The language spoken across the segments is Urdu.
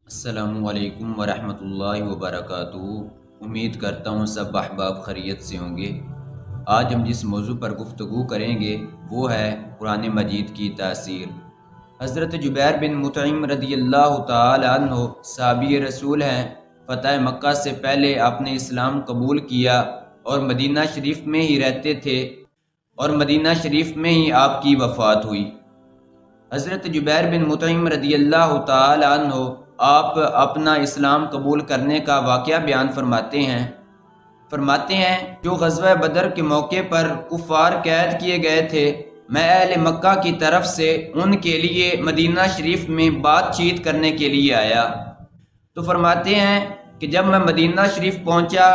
السلام علیکم ورحمۃ اللہ وبرکاتہ۔ امید کرتا ہوں سب احباب خیریت سے ہوں گے۔ آج ہم جس موضوع پر گفتگو کریں گے وہ ہے قرآن مجید کی تاثیر۔ حضرت جبیر بن مطعم رضی اللہ تعالی عنہ صحابی رسول ہیں۔ فتح مکہ سے پہلے آپ نے اسلام قبول کیا اور مدینہ شریف میں ہی رہتے تھے، اور مدینہ شریف میں ہی آپ کی وفات ہوئی۔ حضرت جبیر بن مطعم رضی اللہ تعالی عنہ آپ اپنا اسلام قبول کرنے کا واقعہ بیان فرماتے ہیں جو غزوہ بدر کے موقع پر کفار قید کیے گئے تھے، میں اہل مکہ کی طرف سے ان کے لیے مدینہ شریف میں بات چیت کرنے کے لیے آیا۔ تو فرماتے ہیں کہ جب میں مدینہ شریف پہنچا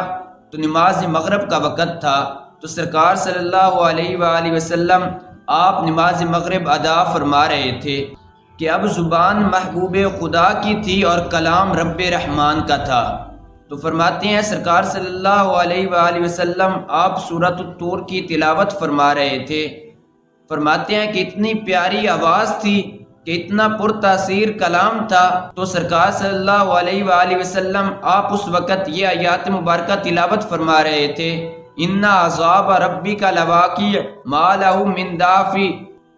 تو نماز مغرب کا وقت تھا، تو سرکار صلی اللہ علیہ وآلہ وسلم آپ نماز مغرب ادا فرما رہے تھے کہ اب زبان محبوب خدا کی تھی اور کلام رب رحمان کا تھا۔ تو فرماتے ہیں سرکار صلی اللہ علیہ وآلہ وسلم آپ سورۃ الطور کی تلاوت فرما رہے تھے۔ فرماتے ہیں کہ اتنی پیاری آواز تھی کہ اتنا پرتاثیر کلام تھا، تو سرکار صلی اللہ علیہ وآلہ وسلم آپ اس وقت یہ آیات مبارکہ تلاوت فرما رہے تھے، اِنَّ عَذَابَ رَبِّكَ لَوَاقِعٌ مَا لَهُ مِن دَافِعٍ،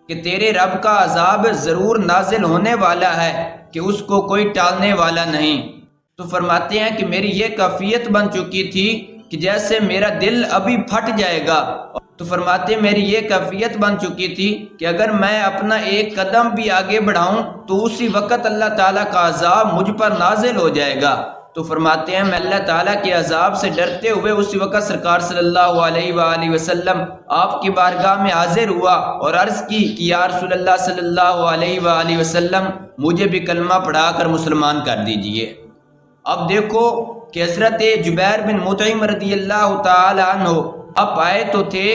کہ تیرے رب کا عذاب ضرور نازل ہونے والا ہے کہ اس کو کوئی ٹالنے والا نہیں۔ تو فرماتے ہیں کہ میری یہ کیفیت بن چکی تھی کہ جیسے میرا دل ابھی پھٹ جائے گا۔ تو فرماتے ہیں میری یہ کیفیت بن چکی تھی کہ اگر میں اپنا ایک قدم بھی آگے بڑھاؤں تو اسی وقت اللہ تعالیٰ کا عذاب مجھ پر نازل ہو جائے گا۔ تو فرماتے ہیں میں اللہ تعالیٰ کے عذاب سے ڈرتے ہوئے اسی وقت سرکار صلی اللہ علیہ وآلہ وسلم آپ کی بارگاہ میں حاضر ہوا اور عرض کی کہ یا رسول اللہ صلی اللہ علیہ وآلہ وسلم مجھے بھی کلمہ پڑھا کر مسلمان کر دیجئے۔ اب دیکھو کہ حضرت جبیر بن مطعم رضی اللہ تعالی عنہ اب آئے تو تھے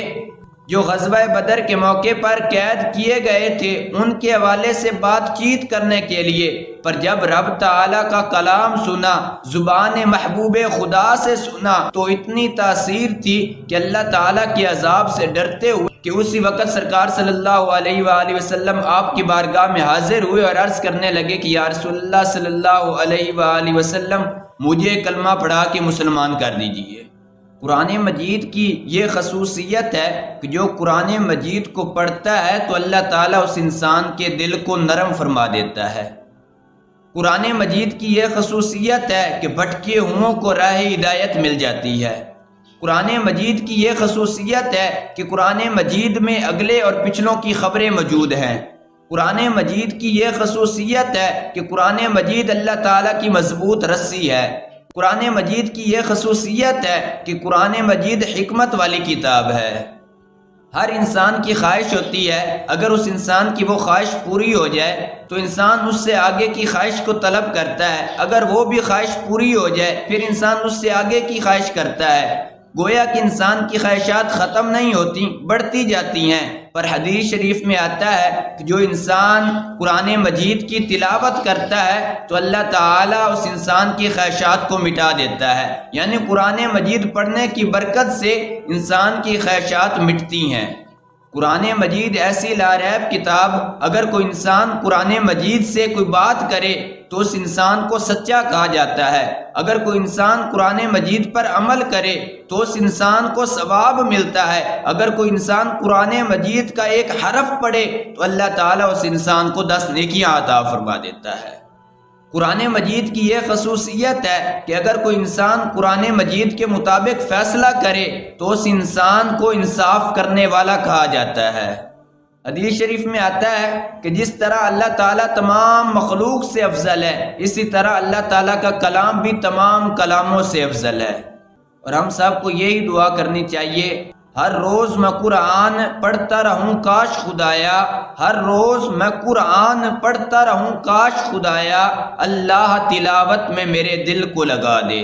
جو غزوہ بدر کے موقع پر قید کیے گئے تھے، ان کے حوالے سے بات چیت کرنے کے لیے، پر جب رب تعالیٰ کا کلام سنا، زبان محبوب خدا سے سنا، تو اتنی تاثیر تھی کہ اللہ تعالیٰ کے عذاب سے ڈرتے ہوئے کہ اسی وقت سرکار صلی اللہ علیہ وآلہ وسلم آپ کی بارگاہ میں حاضر ہوئے اور عرض کرنے لگے کہ یا رسول اللہ صلی اللہ علیہ وآلہ وسلم مجھے کلمہ پڑھا کے مسلمان کر دیجئے۔ قرآن مجید کی یہ خصوصیت ہے کہ جو قرآن مجید کو پڑھتا ہے تو اللہ تعالیٰ اس انسان کے دل کو نرم فرما دیتا ہے۔ قرآن مجید کی یہ خصوصیت ہے کہ بھٹکے ہوئوں کو راہ ہدایت مل جاتی ہے۔ قرآن مجید کی یہ خصوصیت ہے کہ قرآن مجید میں اگلے اور پچھلوں کی خبریں موجود ہیں۔ قرآن مجید کی یہ خصوصیت ہے کہ قرآن مجید اللہ تعالیٰ کی مضبوط رسی ہے۔ قرآن مجید کی یہ خصوصیت ہے کہ قرآن مجید حکمت والی کتاب ہے۔ ہر انسان کی خواہش ہوتی ہے، اگر اس انسان کی وہ خواہش پوری ہو جائے تو انسان اس سے آگے کی خواہش کو طلب کرتا ہے، اگر وہ بھی خواہش پوری ہو جائے پھر انسان اس سے آگے کی خواہش کرتا ہے۔ گویا کہ انسان کی خواہشات ختم نہیں ہوتی، بڑھتی جاتی ہیں، پر حدیث شریف میں آتا ہے کہ جو انسان قرآن مجید کی تلاوت کرتا ہے تو اللہ تعالیٰ اس انسان کی خواہشات کو مٹا دیتا ہے، یعنی قرآن مجید پڑھنے کی برکت سے انسان کی خواہشات مٹتی ہیں۔ قرآن مجید ایسی لاریب کتاب، اگر کوئی انسان قرآن مجید سے کوئی بات کرے تو اس انسان کو سچا کہا جاتا ہے، اگر کوئی انسان قرآن مجید پر عمل کرے تو اس انسان کو ثواب ملتا ہے، اگر کوئی انسان قرآن مجید کا ایک حرف پڑھے تو اللہ تعالیٰ اس انسان کو 10 نیکیاں عطا فرما دیتا ہے۔ قرآن مجید کی یہ خصوصیت ہے کہ اگر کوئی انسان قرآن مجید کے مطابق فیصلہ کرے تو اس انسان کو انصاف کرنے والا کہا جاتا ہے۔ حدیث شریف میں آتا ہے کہ جس طرح اللہ تعالیٰ تمام مخلوق سے افضل ہے، اسی طرح اللہ تعالیٰ کا کلام بھی تمام کلاموں سے افضل ہے۔ اور ہم سب کو یہی دعا کرنی چاہیے، ہر روز میں قرآن پڑھتا رہوں کاش خدایا، ہر روز میں قرآن پڑھتا رہوں کاش خدایا، اللہ تلاوت میں میرے دل کو لگا دے۔